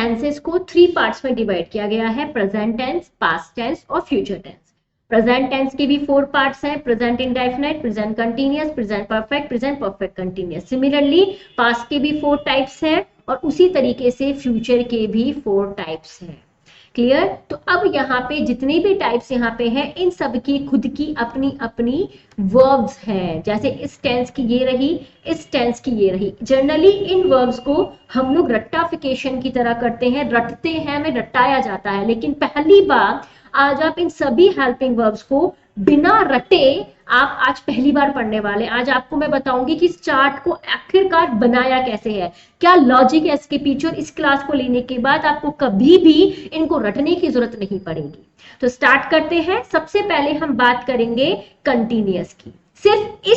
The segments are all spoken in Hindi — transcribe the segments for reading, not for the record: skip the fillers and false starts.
टेंसेस को 3 पार्ट्स में डिवाइड किया गया है, प्रेजेंट टेंस, पास्ट टेंस और फ्यूचर टेंस। प्रेजेंट टेंस के भी 4 पार्ट्स हैं, present indefinite, present continuous, present perfect, present perfect continuous. Similarly past के भी 4 टाइप्स हैं और उसी तरीके से फ्यूचर के भी 4 टाइप्स हैं। क्लियर? तो अब यहाँ पे जितने भी टाइप्स यहाँ पे हैं, इन सब की खुद की अपनी अपनी वर्ब्स हैं। जैसे इस टेंस की ये रही, इस टेंस की ये रही। जनरली इन वर्ब्स को हम लोग रट्टाफिकेशन की तरह करते हैं, रटते हैं, हमें रटाया जाता है। लेकिन पहली बार आज आप इन सभी हेल्पिंग वर्ब्स को बिना रटे आप आज पहली बार पढ़ने वाले। आज आपको मैं बताऊंगी कि इस चार्ट को आखिरकार बनाया कैसे है, क्या लॉजिक है इसके पीछे, और इस क्लास को लेने के बाद आपको कभी भी इनको रटने की जरूरत नहीं पड़ेगी। तो स्टार्ट करते हैं। सबसे पहले हम बात करेंगे कंटीन्यूअस की, सिर्फ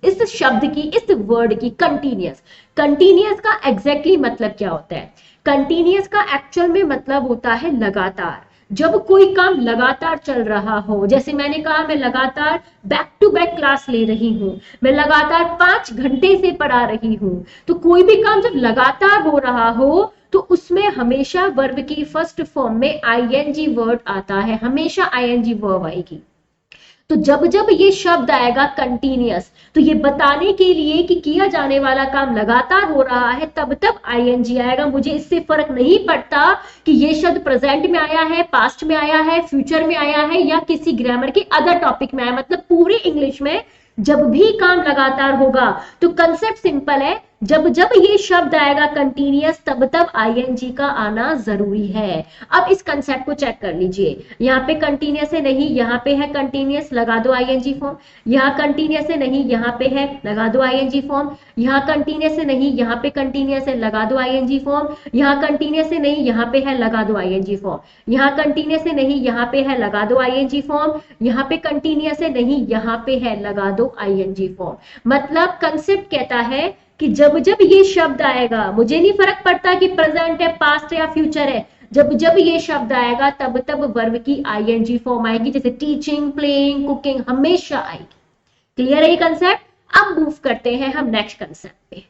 इस शब्द की, इस वर्ड की, कंटीन्यूअस। कंटीन्यूअस का एग्जैक्टली मतलब क्या होता है? कंटीन्यूअस का एक्चुअल में मतलब होता है लगातार। जब कोई काम लगातार चल रहा हो, जैसे मैंने कहा मैं लगातार बैक टू बैक क्लास ले रही हूं, मैं लगातार 5 घंटे से पढ़ा रही हूं, तो कोई भी काम जब लगातार हो रहा हो तो उसमें हमेशा वर्ब की फर्स्ट फॉर्म में आईएनजी वर्ड आता है, हमेशा आईएनजी वर्ब आएगी। तो जब जब ये शब्द आएगा कंटीन्यूअस, तो ये बताने के लिए कि किया जाने वाला काम लगातार हो रहा है, तब तब आईएनजी आएगा। मुझे इससे फर्क नहीं पड़ता कि ये शब्द प्रेजेंट में आया है, पास्ट में आया है, फ्यूचर में आया है या किसी ग्रामर के अदर टॉपिक में आया। मतलब पूरी इंग्लिश में जब भी काम लगातार होगा तो कंसेप्ट सिंपल है, जब जब ये शब्द आएगा कंटीन्यूअस तब तब आईएनजी का आना जरूरी है। अब इस कंसेप्ट को चेक कर लीजिए। यहाँ पे कंटीन्यूअस है नहीं, यहाँ पे है कंटीन्यूअस, लगा दो आईएनजी फॉर्म। यहाँ कंटीन्यूअस है नहीं, यहाँ पे है, लगा दो आईएनजी फॉर्म। यहाँ कंटीन्यूअस है नहीं, यहाँ पे कंटीन्यूअस है, लगा दो आईएनजी फॉर्म। यहाँ कंटीन्यूअस है नहीं, यहाँ पे है, लगा दो आईएनजी फॉर्म। यहाँ कंटीन्यूअस है नहीं, यहाँ पे है, लगा दो आईएनजी फॉर्म। यहाँ पे कंटीन्यूअस है नहीं, यहाँ पे है, लगा दो आईएनजी फॉर्म। मतलब कंसेप्ट कहता है कि जब जब ये शब्द आएगा, मुझे नहीं फर्क पड़ता कि प्रेजेंट है, पास्ट है या फ्यूचर है, जब जब ये शब्द आएगा तब तब वर्ब की आईएनजी फॉर्म आएगी। जैसे टीचिंग, प्लेइंग, कुकिंग, हमेशा आएगी। क्लियर है ये कंसेप्ट? अब मूव करते हैं हम नेक्स्ट कंसेप्ट पे।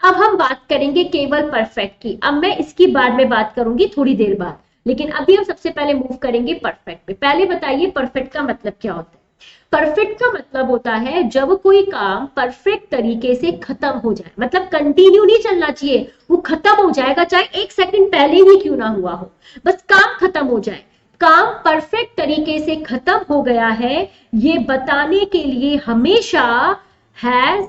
अब हम बात करेंगे केवल परफेक्ट की। अब मैं इसकी बाद में बात करूंगी थोड़ी देर बाद, लेकिन अभी हम सबसे पहले मूव करेंगे परफेक्ट पे। पहले बताइए परफेक्ट का मतलब क्या होता है? परफेक्ट का मतलब होता है जब कोई काम परफेक्ट तरीके से खत्म हो जाए, मतलब कंटिन्यू नहीं चलना चाहिए, वो खत्म हो जाएगा, चाहे 1 सेकंड पहले ही क्यों ना हुआ हो, बस काम खत्म हो जाए। काम परफेक्ट तरीके से खत्म हो गया है, ये बताने के लिए हमेशा has,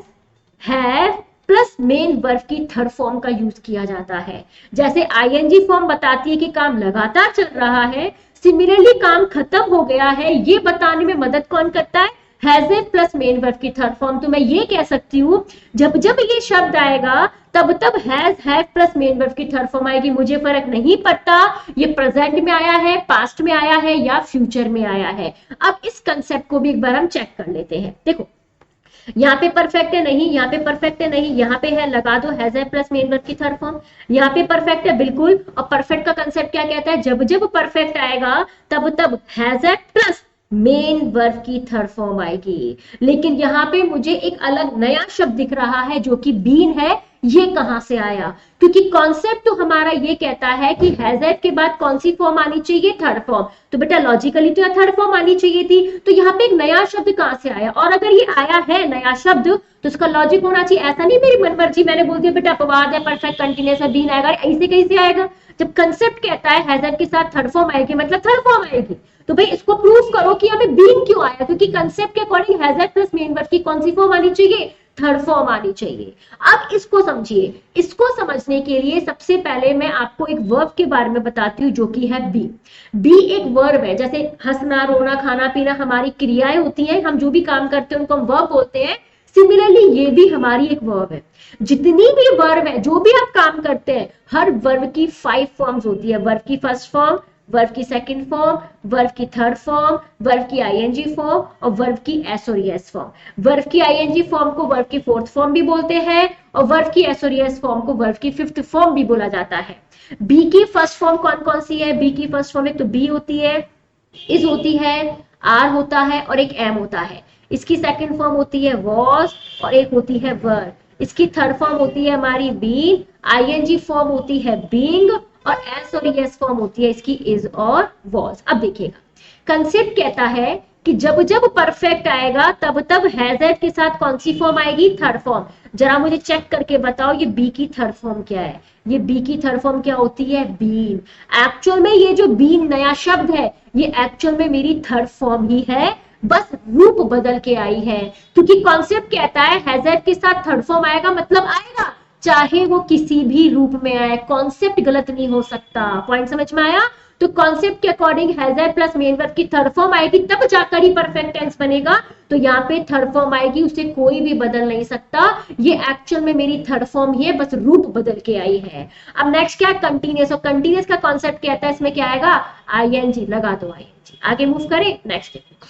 have plus main verb की थर्ड फॉर्म का यूज किया जाता है। जैसे आईएनजी फॉर्म बताती है कि काम लगातार चल रहा है, सिमिलरली काम खत्म हो गया है, ये बताने में मदद कौन करता है? Has a plus main verb की थर्ड फॉर्म। तो मैं ये कह सकती हूँ जब जब ये शब्द आएगा तब तब has, have plus main verb की थर्ड फॉर्म आएगी। मुझे फर्क नहीं पड़ता ये प्रेजेंट में आया है, पास्ट में आया है या फ्यूचर में आया है। अब इस कंसेप्ट को भी एक बार हम चेक कर लेते हैं। देखो यहाँ पे परफेक्ट है नहीं, यहाँ पे परफेक्ट है नहीं, यहाँ पे है, लगा दो हैज है प्लस मेन वर्ब की थर्ड फॉर्म। यहाँ पे परफेक्ट है बिल्कुल, और परफेक्ट का कंसेप्ट क्या कहता है? जब जब परफेक्ट आएगा तब तब हैज है प्लस मेन वर्ब की थर्ड फॉर्म आएगी। लेकिन यहाँ पे मुझे एक अलग नया शब्द दिख रहा है जो कि बीन है। ये कहां से आया? क्योंकि कॉन्सेप्ट तो हमारा ये कहता है कि हैज हैव के बाद कौन सी फॉर्म आनी चाहिए? Third form. तो बेटा लॉजिकली तो यहाँ थर्ड फॉर्म आनी चाहिए थी, तो यहाँ पे एक नया शब्द कहां से आया? और अगर ये आया है नया शब्द तो उसका लॉजिक होना चाहिए। ऐसा नहीं मेरी मनमर्जी मैंने बोल दिया बेटा अपवाद है, परफेक्ट कंटिन्यूअस है, बीन आएगा, ऐसे कैसे आएगा? जब कंसेप्ट कहता है हैज हैव के साथ थर्ड फॉर्म आएगी मतलब थर्ड फॉर्म आएगी। तो भाई इसको प्रूव करो कि हमें बीन क्यों आया, क्योंकि कंसेप्ट के according has have plus main verb की कौन सी फॉर्म आनी चाहिए? थर्ड फॉर्म आनी चाहिए। अब इसको समझिए। इसको समझने के लिए सबसे पहले मैं आपको एक वर्ब के बारे में बताती हूँ जो कि है बी। बी एक वर्ब है। जैसे हंसना, रोना, खाना पीना हमारी क्रियाएं होती हैं, हम जो भी काम करते हैं उनको हम वर्ब बोलते हैं। सिमिलरली ये भी हमारी एक वर्ब है। जितनी भी वर्ब है, जो भी आप काम करते हैं, हर वर्ब की 5 फॉर्म्स होती है। वर्ब की फर्स्ट फॉर्म, वर्ब की सेकंड फॉर्म, वर्ब की थर्ड फॉर्म, वर्ब की आईएनजी फॉर्म और वर्ब की एस और एस फॉर्म। वर्ब की आईएनजी फॉर्म को वर्ब की फोर्थ फॉर्म भी बोलते हैं और वर्ब की एस और एस फॉर्म को वर्ब की फिफ्थ फॉर्म भी बोला जाता है। बी की फर्स्ट फॉर्म कौन कौन सी है? बी की फर्स्ट फॉर्म एक तो बी होती है, इज होती है, आर होता है और एक एम होता है। इसकी सेकंड फॉर्म होती है वॉज और एक होती है वर। इसकी थर्ड फॉर्म होती है हमारी बीन, आईएनजी फॉर्म होती है बीइंग, और एस और एस फॉर्म होती है इसकी इज और वॉज। अब देखिएगा कंसेप्ट कहता है कि जब जब परफेक्ट आएगा तब तब हैज के साथ कौन सी फॉर्म आएगी, थर्ड फॉर्म। जरा मुझे चेक करके बताओ ये बी की थर्ड फॉर्म क्या है, ये बी की थर्ड फॉर्म क्या होती है, बीन। एक्चुअल में ये जो बीन नया शब्द है ये एक्चुअल में मेरी थर्ड फॉर्म ही है, बस रूप बदल के आई है, क्योंकि कॉन्सेप्ट कहता है हैज के साथ थर्ड फॉर्म आएगा मतलब आएगा, चाहे वो किसी भी रूप में आए, कॉन्सेप्ट गलत नहीं हो सकता। पॉइंट समझ में आया? तो कॉन्सेप्ट के according has plus main verb की थर्ड फॉर्म आएगी तब जाकर ही परफेक्ट टेंस बनेगा। तो यहाँ पे थर्ड फॉर्म आएगी, उसे कोई भी बदल नहीं सकता, ये एक्चुअल में मेरी थर्ड फॉर्म ही है, बस रूप बदल के आई है। अब नेक्स्ट क्या है, कंटीन्यूअस। और कंटीन्यूअस का कॉन्सेप्ट कहता है इसमें क्या आएगा, आईएनजी, लगा दो आईएनजी। आगे मूव करें, नेक्स्ट देखो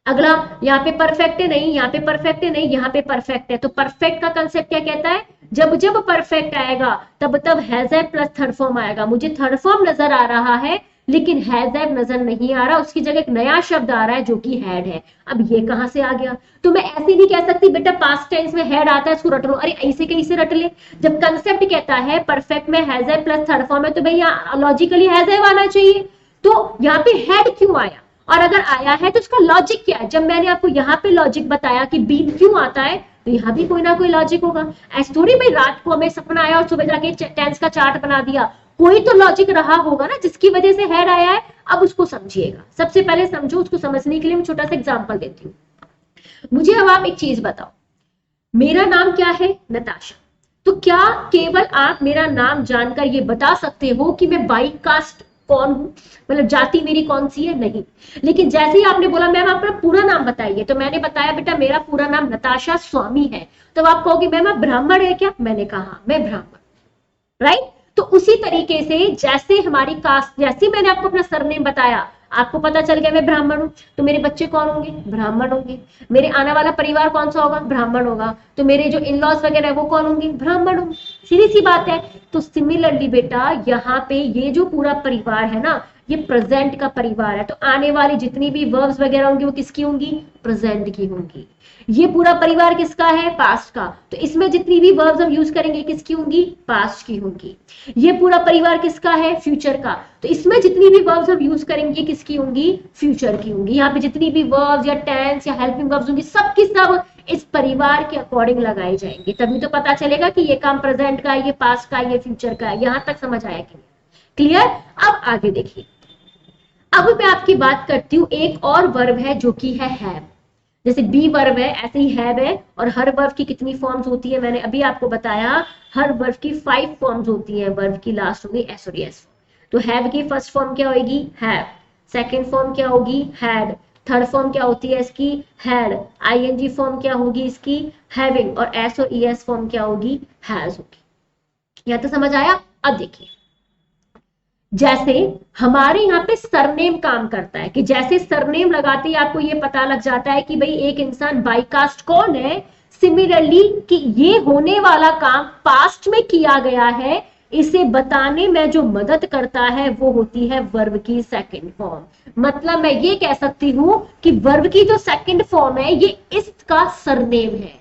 अगला, यहाँ पे परफेक्ट है नहीं, यहाँ पे परफेक्ट है नहीं, यहाँ पे परफेक्ट है। तो परफेक्ट का कंसेप्ट क्या कहता है, जब जब परफेक्ट आएगा तब तब हैज प्लस थर्ड फॉर्म आएगा। मुझे थर्ड फॉर्म नजर आ रहा है लेकिन हैज नजर नहीं आ रहा, उसकी जगह एक नया शब्द आ रहा है जो कि हैड है। अब ये कहां से आ गया, तो मैं ऐसे नहीं कह सकती बेटा पास्ट टेंस में हैड आता है इसको रट लो, अरे ऐसे कैसे रट ले। जब कंसेप्ट कहता है परफेक्ट में हैज प्लस थर्ड फॉर्म है तो भाई यहाँ लॉजिकली हैज आना चाहिए, तो यहाँ पे हैड क्यों आया, और अगर आया है तो उसका लॉजिक क्या है। जब मैंने आपको यहाँ पे लॉजिक बताया कि बीन क्यों आता है तो यहाँ भी कोई ना कोई लॉजिक होगा। ऐसे थोड़ी भाई रात को हमें सपना आया और सुबह जाके टेंस का चार्ट बना दिया, कोई तो लॉजिक रहा होगा ना जिसकी वजह से हैड आया है। अब उसको समझिएगा, सबसे पहले समझो, उसको समझने के लिए मैं छोटा सा एग्जांपल देती हूँ। मुझे अब आप एक चीज बताओ, मेरा नाम क्या है, नताशा। तो क्या केवल आप मेरा नाम जानकर ये बता सकते हो कि मैं बाई कास्ट कौन हूं, मतलब जाति मेरी कौन सी है, नहीं। लेकिन जैसे ही आपने बोला मैम अपना पूरा नाम बताइए, तो मैंने बताया बेटा मेरा पूरा नाम नताशा स्वामी है, तो आप कहोगे मैम आप ब्राह्मण है क्या, मैंने कहा मैं ब्राह्मण, राइट। तो उसी तरीके से जैसे हमारी कास्ट, जैसे मैंने आपको अपना सरनेम बताया, आपको पता चल गया मैं ब्राह्मण हूं, तो मेरे बच्चे कौन होंगे, ब्राह्मण होंगे। मेरे आने वाला परिवार कौन सा होगा, ब्राह्मण होगा। तो मेरे जो इन लॉज वगैरह है वो कौन होंगे, ब्राह्मण होंगे। सीधी सी बात है। तो सिमिलरली बेटा यहाँ पे ये जो पूरा परिवार है ना, ये प्रेजेंट का परिवार है, तो आने वाली जितनी भी वर्ब्स वगैरह होंगी वो किसकी होंगी, प्रेजेंट की होंगी। ये पूरा परिवार किसका है, पास्ट का, तो इसमें जितनी भी वर्ब्स हम यूज करेंगे किसकी होंगी, पास्ट की होंगी। ये पूरा परिवार किसका है, फ्यूचर का, तो इसमें जितनी भी वर्ब्स हम यूज करेंगे किसकी होंगी, फ्यूचर की होंगी। यहाँ पे जितनी भी वर्ब्स या टेंस या हेल्पिंग वर्ब्स होंगी सब की सब इस परिवार के अकॉर्डिंग लगाई जाएंगी, तभी तो पता चलेगा कि ये काम प्रेजेंट का है, ये पास्ट का है, ये फ्यूचर का है। यहां तक समझ आया कि क्लियर। अब आगे देखिए, अब मैं आपकी बात करती हूँ, एक और वर्ब है जो कि है हैव। जैसे बी वर्ब है ऐसे ही हैव है, और हर वर्ब की कितनी फॉर्म्स होती है, मैंने अभी आपको बताया हर वर्ब की 5 फॉर्म्स होती है। वर्ब की लास्ट होगी एस और एस। तो हैव की फर्स्ट फॉर्म क्या होगी, हैव। सेकंड फॉर्म क्या होगी, हैड। थर्ड फॉर्म क्या होती है इसकी, हैड। आईएनजी फॉर्म क्या होगी इसकी, हैविंग। और एस और ईएस फॉर्म क्या होगी, हैज होगी। यहां तो समझ आया। अब देखिए, जैसे हमारे यहाँ पे सरनेम काम करता है, कि जैसे सरनेम लगाते ही आपको ये पता लग जाता है कि भाई एक इंसान बाईकास्ट कौन है, सिमिलरली कि ये होने वाला काम पास्ट में किया गया है, इसे बताने में जो मदद करता है वो होती है वर्ब की सेकंड फॉर्म। मतलब मैं ये कह सकती हूं कि वर्ब की जो सेकंड फॉर्म है ये इसका सरनेम है।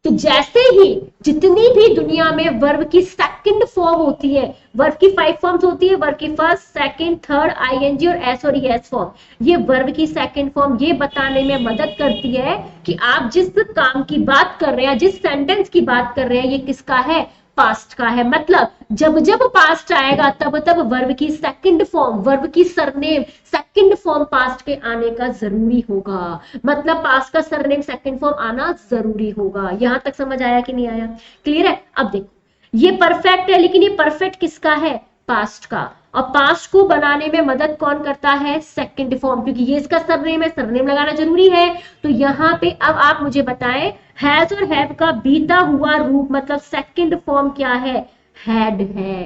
तो जैसे ही जितनी भी दुनिया में वर्ब की सेकंड फॉर्म होती है, वर्ब की 5 फॉर्म्स होती है, वर्ब की फर्स्ट, सेकंड, थर्ड, आईएनजी और एस और ईएस फॉर्म, ये वर्ब की सेकंड फॉर्म ये बताने में मदद करती है कि आप जिस काम की बात कर रहे हैं, जिस सेंटेंस की बात कर रहे हैं, ये किसका है, पास्ट का है। मतलब जब जब पास्ट आएगा तब तब वर्ब की सेकंड फॉर्म, वर्ब की सरनेम सेकंड फॉर्म पास्ट के आने का जरूरी होगा। मतलब पास्ट का सरनेम सेकंड फॉर्म आना जरूरी होगा। यहां तक समझ आया कि नहीं आया, क्लियर है। अब देखो, ये परफेक्ट है, लेकिन ये परफेक्ट किसका है, पास्ट का। और पास्ट को बनाने में मदद कौन करता है, सेकंड फॉर्म, क्योंकि ये इसका सरनेम है, सरनेम लगाना जरूरी है। तो यहाँ पे अब आप मुझे बताएं, हैज और हैव का बीता हुआ रूप मतलब सेकंड फॉर्म क्या है, हैड है।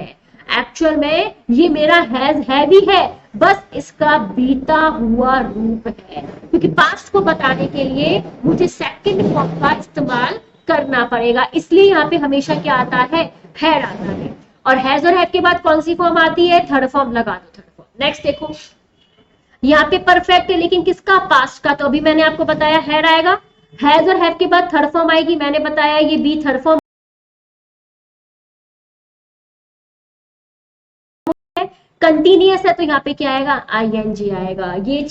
एक्चुअल में ये मेरा हैज है भी है, बस इसका बीता हुआ रूप है, क्योंकि पास्ट को बताने के लिए मुझे सेकंड फॉर्म का इस्तेमाल करना पड़ेगा, इसलिए यहाँ पे हमेशा क्या आता है, हैड आता है। और हैज और हैव के बाद कौन सी फॉर्म आती है, थर्ड फॉर्म लगा दो, थर्ड फॉर्म। नेक्स्ट देखो, यहाँ पे परफेक्ट है लेकिन किसका, पास्ट का, तो अभी मैंने आपको बताया हैड आएगा। हैज और हैव के बाद थर्ड फॉर्म आएगी, मैंने बताया ये बी थर्ड फॉर्म है। कंटिन्यूअस है तो यहाँ पे क्या आएगा, आईएनजी आएगा। ये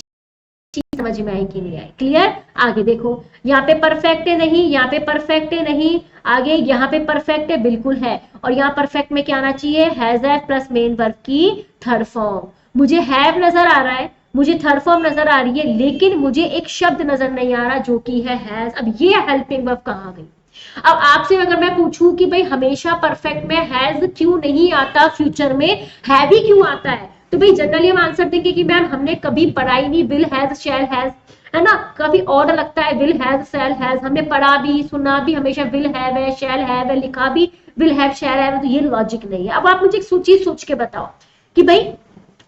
चीज समझ में आई कि नहीं आई, क्लियर। आगे देखो, यहाँ पे परफेक्ट है नहीं, यहाँ पे परफेक्ट है नहीं, आगे यहाँ पे परफेक्ट है बिल्कुल है, और यहाँ परफेक्ट में क्या आना चाहिए, has have plus main verb की थर्ड फॉर्म। मुझे हैव नजर आ रहा है, मुझे थर्ड फॉर्म नजर आ रही है, लेकिन मुझे एक शब्द नजर नहीं आ रहा जो कि है हैज। अब ये हेल्पिंग वर्ब कहाँ गई। अब आपसे अगर मैं पूछूं कि भाई हमेशा परफेक्ट में हैज क्यों नहीं आता, फ्यूचर में हैव ही क्यों आता है, तो भाई जनरली हम आंसर देंगे कि मैम हमने कभी पढ़ा ही नहीं विल हैज शैल हैज, है ना। काफी ऑड लगता है विल हैज शैल हैज, हमने पढ़ा भी सुना भी हमेशा विल हैव है, शैल हैव है, लिखा भी विल हैव शैल हैव, तो ये लॉजिक नहीं है। अब आप मुझे एक चीज सोच के बताओ कि भाई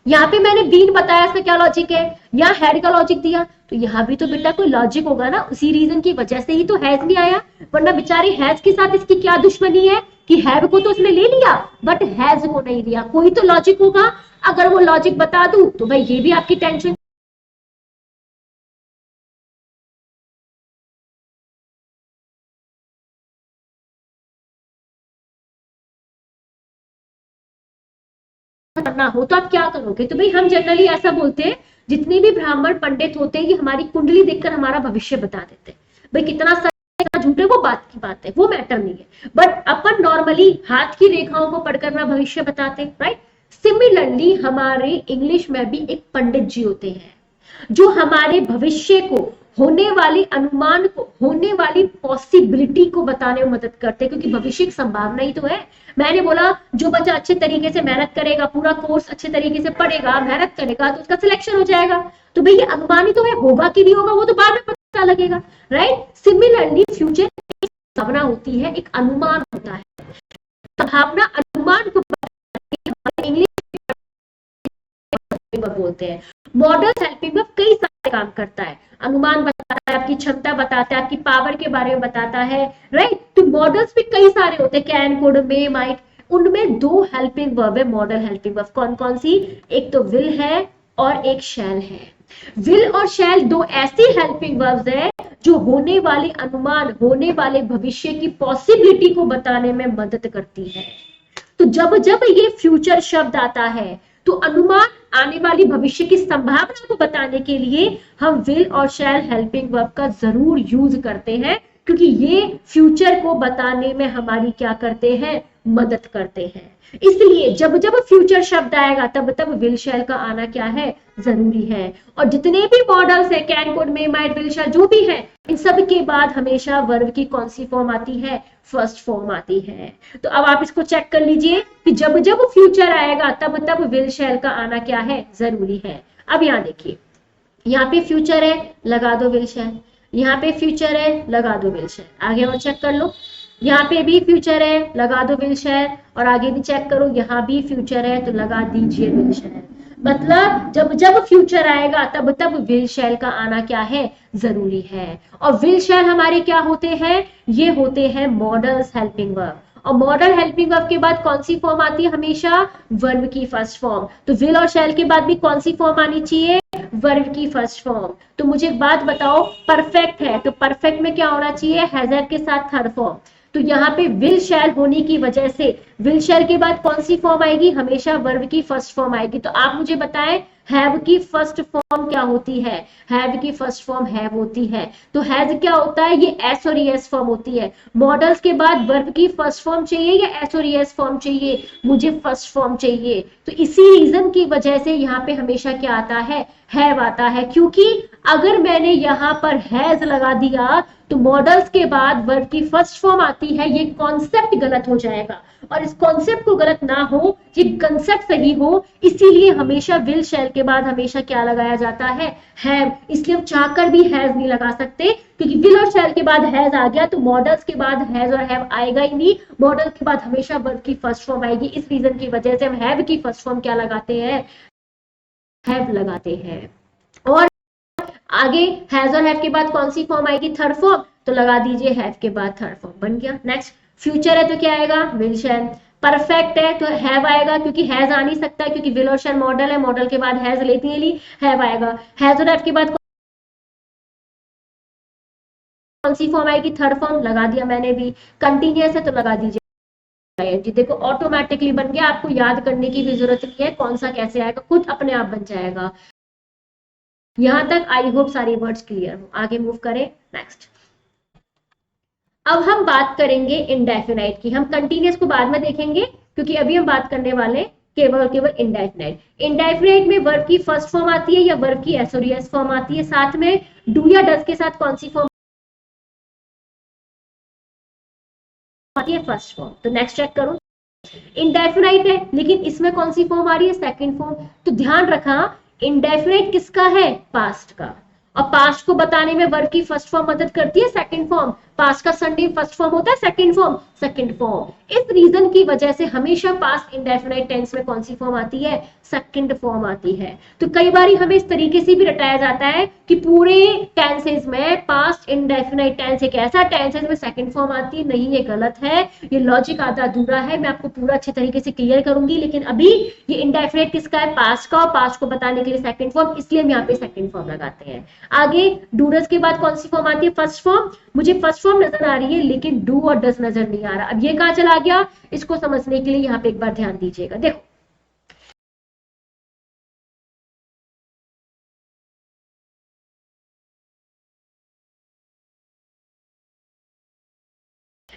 यहाँ पे मैंने बीन बताया, इसका क्या लॉजिक है, यहाँ हैड का लॉजिक दिया, तो यहाँ भी तो बेटा कोई लॉजिक होगा ना, उसी रीजन की वजह से ही तो हैज नहीं आया, वरना बेचारे हैज के साथ इसकी क्या दुश्मनी है कि हैव को तो उसने ले लिया बट हैज को नहीं लिया, कोई तो लॉजिक होगा। अगर वो लॉजिक बता दूं तो भाई ये भी आपकी टेंशन करना हो तो आप क्या करोगे। तो भाई हम जनरली ऐसा बोलते हैं, जितने भी ब्राह्मण पंडित होते हैं ये हमारी कुंडली देखकर हमारा भविष्य बता देते हैं। भाई कितना सच कितना झूठ है वो बात की बात है, वो मैटर नहीं है, बट अपन नॉर्मली हाथ की रेखाओं को पढ़कर अपना भविष्य बताते हैं, राइट। सिमिलरली हमारे इंग्लिश में भी एक पंडित जी होते हैं जो हमारे भविष्य को, होने वाले अनुमान को, होने वाली पॉसिबिलिटी को बताने में मदद करते हैं, क्योंकि भविष्य की संभावना ही तो है। मैंने बोला जो बच्चा अच्छे तरीके से मेहनत करेगा, पूरा कोर्स अच्छे तरीके से पढ़ेगा, मेहनत करेगा, तो उसका सिलेक्शन हो जाएगा। तो भाई ये अनुमान ही तो है, होगा कि नहीं होगा वो तो बाद में पता लगेगा, राइट। सिमिलरली फ्यूचर एक भावना होती है, एक अनुमान होता है, भावना अनुमान को इंग्लिश बोलते हैं। मॉडल हेल्पिंग वर्ब कई सारे काम करता है, अनुमान बताता है, आपकी क्षमता बताता है, आपकी पावर के बारे में बताता है, राइट। तो मॉडल्स भी कई सारे होते हैं, कैन, कुड, मे, माइट। उनमें दो हेल्पिंग वर्ब है मॉडल हेल्पिंग वर्ब, कौन कौन सी, एक तो विल है और एक शैल है। विल और शैल दो ऐसी हेल्पिंग वर्ब्स है जो होने वाले अनुमान, होने वाले भविष्य की पॉसिबिलिटी को बताने में मदद करती है। तो जब जब ये फ्यूचर शब्द आता है तो अनुमान, आने वाली भविष्य की संभावना को बताने के लिए हम विल और शैल हेल्पिंग वर्ब का जरूर यूज करते हैं, क्योंकि ये फ्यूचर को बताने में हमारी क्या करते हैं, मदद करते हैं। इसलिए जब जब फ्यूचर शब्द आएगा तब तब विल शैल का आना क्या है, जरूरी है। और जितने भी मॉडल्स है, can, could, may, might, will शैल जो भी है, इन सब के बाद हमेशा वर्ब की कौन सी फॉर्म आती है, फर्स्ट फॉर्म आती है। तो अब आप इसको चेक कर लीजिए कि जब जब फ्यूचर आएगा तब तब विल शैल का आना क्या है, जरूरी है। अब यहाँ देखिए, यहाँ पे फ्यूचर है, लगा दो विल शैल, यहाँ पे फ्यूचर है, लगा दो विल शैल, आगे और चेक कर लो, यहाँ पे भी फ्यूचर है, लगा दो विल शैल, और आगे भी चेक करो, यहाँ भी फ्यूचर है तो लगा दीजिए विल शैल। मतलब जब जब फ्यूचर आएगा तब तब विल शैल का आना क्या है, जरूरी है। और विल शैल हमारे क्या होते हैं, ये होते हैं मॉडल्स हेल्पिंग वर्ब। और मॉडल हेल्पिंग वर्ब के बाद कौन सी फॉर्म आती है, हमेशा वर्ब की फर्स्ट फॉर्म। तो विल और शैल के बाद भी कौन सी फॉर्म आनी चाहिए, वर्ब की फर्स्ट फॉर्म। तो मुझे एक बात बताओ, परफेक्ट है तो परफेक्ट में क्या होना चाहिए, हैज हैव के साथ थर्ड फॉर्म। तो यहाँ पे विल शैल होने की वजह से विल शैल के बाद कौन सी फॉर्म आएगी, हमेशा वर्ब की फर्स्ट फॉर्म आएगी। तो आप मुझे बताएं हैव की फर्स्ट फॉर्म क्या होती है, हैव की फर्स्ट फॉर्म हैव होती है। तो हैज क्या होता है, ये एस और एस फॉर्म होती है। मॉडल्स के बाद वर्ब की फर्स्ट फॉर्म चाहिए या एस और एस फॉर्म चाहिए, मुझे फर्स्ट फॉर्म चाहिए। तो इसी रीजन की वजह से यहाँ पे हमेशा क्या आता है, हैव आता है। क्योंकि अगर मैंने यहाँ पर हैज लगा दिया तो मॉडल्स के बाद वर्ब की फर्स्ट फॉर्म आती है, ये कॉन्सेप्ट गलत हो जाएगा। और इस कॉन्सेप्ट को गलत ना हो, ये कंसेप्ट सही हो, इसीलिए हमेशा विल शैल के बाद हमेशा क्या लगाया जाता है, हैव। इसलिए हम चाहकर भी हैज नहीं लगा सकते, क्योंकि विल और शैल के बाद हैज आ गया तो मॉडल्स के बाद हैज और हैव आएगा ही नहीं। मॉडल के बाद हमेशा वर्ब की फर्स्ट फॉर्म आएगी। इस रीजन की वजह से हम हैव की फर्स्ट फॉर्म क्या लगाते हैं, हैव लगाते हैं। और आगे हैज और हैव के बाद कौन सी फॉर्म आएगी, थर्ड फॉर्म, तो लगा दीजिए हैव के बाद थर्ड फॉर्म, बन गया। नेक्स्ट फ्यूचर है तो क्या आएगा, विल शैल। परफेक्ट है तो हैव आएगा, क्योंकि हैज आ नहीं सकता, क्योंकि विल और शैल मॉडल है, मॉडल के बाद हैज लेती है, हैव आएगा। हैज और हैव के बाद कौन सी फॉर्म आएगी, थर्ड फॉर्म लगा दिया मैंने भी, कंटिन्यूअस है तो लगा दीजिए आईएनजी। देखो ऑटोमेटिकली बन गया, आपको याद करने की भी जरूरत नहीं है कौन सा कैसे आएगा, खुद अपने आप बन जाएगा। यहां तक आई होप सारी वर्ड्स क्लियर हो। आगे मूव करें नेक्स्ट। अब हम बात करेंगे इंडेफिनाइट की। हम कंटिन्यूअस को बाद में देखेंगे क्योंकि अभी हम बात करने वाले केवल और केवल इंडेफिनाइट। इंडेफिनाइट में वर्ब की फर्स्ट फॉर्म आती है या वर्ब की एस और एस फॉर्म आती है, साथ में डू या डज के साथ कौन सी फॉर्म आती है, फर्स्ट फॉर्म। तो नेक्स्ट चेक करो, इंडेफिनाइट है लेकिन इसमें कौन सी फॉर्म आ रही है, सेकंड फॉर्म। तो ध्यान रखा इंडेफिनाइट किसका है, पास्ट का, और पास्ट को बताने में वर्ब की फर्स्ट फॉर्म मदद करती है, सेकंड फॉर्म। पास्ट का सनडे फर्स्ट फॉर्म होता है, सेकंड फॉर्म सेकंड फॉर्म। इस रीजन की वजह से हमेशा पास्ट इंडेफिनाइट टेंस में कौन सी फॉर्म आती है, सेकंड फॉर्म आती है। तो कई बार हमें इस तरीके से भी रटाया जाता है कि पूरे टेंसेस में पास्ट इंडेफिनाइट टेंस एक ऐसा टेंस है जिसमें सेकंड फॉर्म आती है। नहीं, ये गलत है, ये लॉजिक आधा अधूरा है। मैं आपको पूरा अच्छे तरीके से क्लियर करूंगी, लेकिन अभी ये इंडेफिनाइट किसका है, पास्ट का, और पास्ट को बताने के लिए सेकंड फॉर्म, इसलिए हम यहाँ पे सेकंड फॉर्म लगाते हैं। आगे डूडस के बाद कौन सी फॉर्म आती है, फर्स्ट फॉर्म। मुझे फर्स्ट फॉर्म नजर आ रही है लेकिन डू और डस नजर नहीं आ रहा। अब ये कहां चला गया, इसको समझने के लिए यहाँ पे एक बार ध्यान दीजिएगा। देखो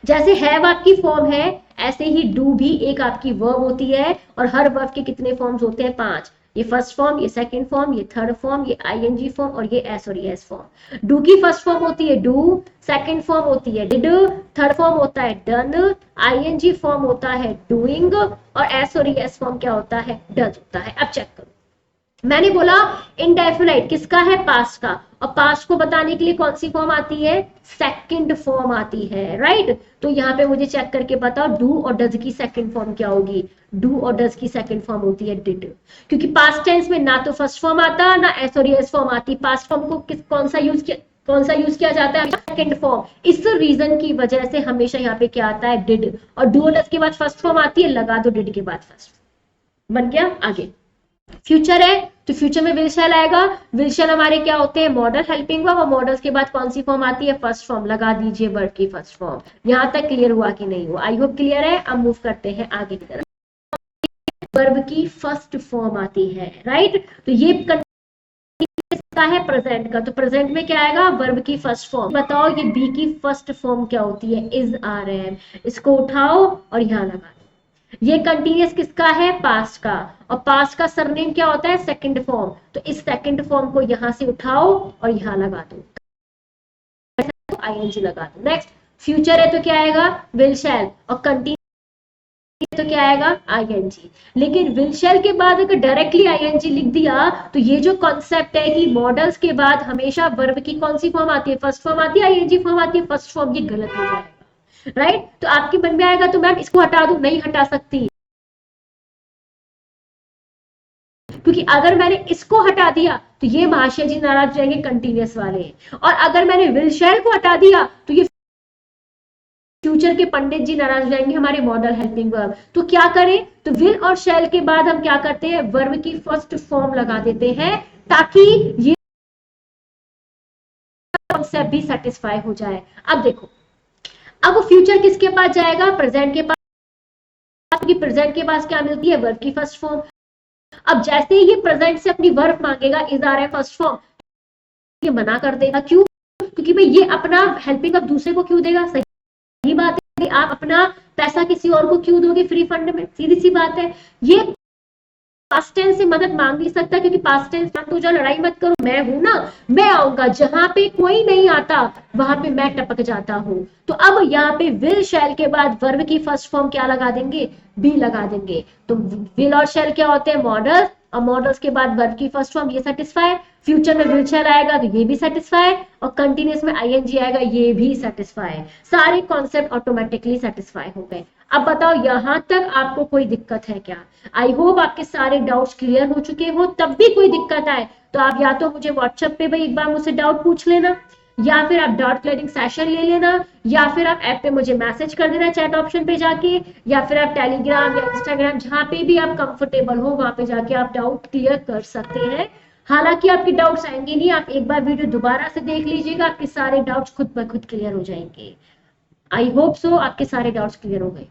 जैसे हैव आपकी फॉर्म है, ऐसे ही डू भी एक आपकी वर्ब होती है, और हर वर्ब के कितने फॉर्म्स होते हैं, 5। ये फर्स्ट फॉर्म, ये सेकंड फॉर्म, ये थर्ड फॉर्म, ये आईएनजी फॉर्म, और ये एस और एस फॉर्म। डू की फर्स्ट फॉर्म होती है डू, सेकंड फॉर्म होती है डिड, थर्ड फॉर्म होता है डन, आईएनजी फॉर्म होता है डूइंग, और एस और एस फॉर्म क्या होता है, डज होता है। अब चेक करो, मैंने बोला इंडेफिनाइट किसका है, पास्ट का, और पास्ट को बताने के लिए कौन सी फॉर्म आती है, सेकंड फॉर्म आती है, राइट। तो यहाँ पे मुझे चेक करके बताओ डू और डज की सेकंड फॉर्म क्या होगी। डू और डज की सेकंड फॉर्म होती है डिड, क्योंकि पास्ट टेंस में ना तो फर्स्ट फॉर्म आता ना एस और एस फॉर्म आती। पास्ट फॉर्म को कौन सा यूज किया जाता है, सेकंड फॉर्म। इस रीजन की वजह से हमेशा यहाँ पे क्या आता है, डिड, और डू और डज के बाद फर्स्ट फॉर्म आती है, लगा दो डिड के बाद फर्स्ट। बन गया। आगे फ्यूचर है तो फ्यूचर में विल शैल आएगा। विल शैल हमारे क्या होते हैं, मॉडल हेल्पिंग वर्ब, और मॉडल्स के बाद कौन सी फॉर्म आती है, फर्स्ट फॉर्म। लगा दीजिए वर्ब की फर्स्ट फॉर्म। यहां तक क्लियर हुआ कि नहीं हुआ, आई होप क्लियर है। अब मूव करते हैं आगे की तरफ। वर्ब की फर्स्ट फॉर्म आती है, राइट। तो ये किसका है, प्रेजेंट का। तो प्रेजेंट में क्या आएगा, वर्ब की फर्स्ट फॉर्म। बताओ ये बी की फर्स्ट फॉर्म क्या होती है, इज आर एम। इसको उठाओ और यहां लगा। ये कंटिन्यूअस किसका है, पास्ट का, और पास्ट का सरनेम क्या होता है, सेकंड फॉर्म। तो इस सेकंड फॉर्म को यहां से उठाओ और यहां लगा दो, तो आईएनजी लगा दो। नेक्स्ट फ्यूचर है तो क्या आएगा, विल शैल, और कंटिन्यूअस तो क्या आएगा, आईएनजी। लेकिन विल शैल के बाद अगर डायरेक्टली आईएनजी लिख दिया तो ये जो कॉन्सेप्ट है कि मॉडल्स के बाद हमेशा वर्ब की कौन सी फॉर्म आती है, फर्स्ट फॉर्म आती है, आईएनजी फॉर्म आती है, फर्स्ट फॉर्म, ये गलत हो जाएगा, राइट। तो आपके मन में आएगा तो मैम इसको हटा दूं, नहीं हटा सकती, क्योंकि अगर मैंने इसको हटा दिया तो ये महाशय जी नाराज हो जाएंगे, कंटिन्यूअस वाले। और अगर मैंने विल शैल को हटा दिया तो ये फ्यूचर के पंडित जी नाराज हो जाएंगे, हमारे मॉडल हेल्पिंग वर्ब। तो क्या करें, तो विल और शैल के बाद हम क्या करते हैं, वर्ब की फर्स्ट फॉर्म लगा देते हैं, ताकि ये कॉन्सेप्ट भी सेटिस्फाई हो जाए। अब देखो, अब फ्यूचर किसके पास जाएगा, प्रेजेंट के पास। प्रेजेंट के पास क्या मिलती है, वर्ब की फर्स्ट फॉर्म। अब जैसे ही ये प्रेजेंट से अपनी वर्ब मांगेगा, इज आर है फर्स्ट फॉर्म, ये मना कर देगा। क्यों, क्योंकि भाई ये अपना हेल्पिंग वर्ब दूसरे को क्यों देगा, सही बात है। आप अपना पैसा किसी और को क्यों दोगे फ्री फंड में, सीधी सी बात है। ये पास्ट टेंस से मदद मांग नहीं सकता, क्योंकि पास्ट टेंस तो जो लड़ाई मत करो, मैं हूं ना, मैं आऊंगा, जहां पे कोई नहीं आता वहां पे मैं टपक जाता हूं। तो अब यहाँ पे विल शैल के बाद वर्ब की फर्स्ट फॉर्म क्या लगा देंगे, बी लगा देंगे। तो विल और शैल क्या होते हैं, मॉडल्स, और मॉडल्स के बाद वर्ब की फर्स्ट फॉर्म, ये सेटिस्फाई। फ्यूचर में विल शैल आएगा तो ये भी सेटिस्फाई, और कंटिन्यूअस में आईएनजी आएगा, ये भी सेटिस्फाई। सारे कॉन्सेप्ट ऑटोमेटिकली सेटिस्फाई हो गए। अब बताओ यहां तक आपको कोई दिक्कत है क्या। आई होप आपके सारे डाउट्स क्लियर हो चुके हो। तब भी कोई दिक्कत आए तो आप या तो मुझे व्हाट्सएप पे भाई एक बार मुझसे डाउट पूछ लेना, या फिर आप डाउट क्लियरिंग सेशन ले लेना, या फिर आप ऐप पे मुझे मैसेज कर देना चैट ऑप्शन पे जाके, या फिर आप टेलीग्राम या इंस्टाग्राम, जहां पे भी आप कंफर्टेबल हो वहां पे जाके आप डाउट क्लियर कर सकते हैं। हालांकि आपके डाउट्स आएंगे नहीं, आप एक बार वीडियो दोबारा से देख लीजिएगा, आपके सारे डाउट्स खुद ब खुद क्लियर हो जाएंगे। आई होप सो आपके सारे डाउट्स क्लियर हो गए।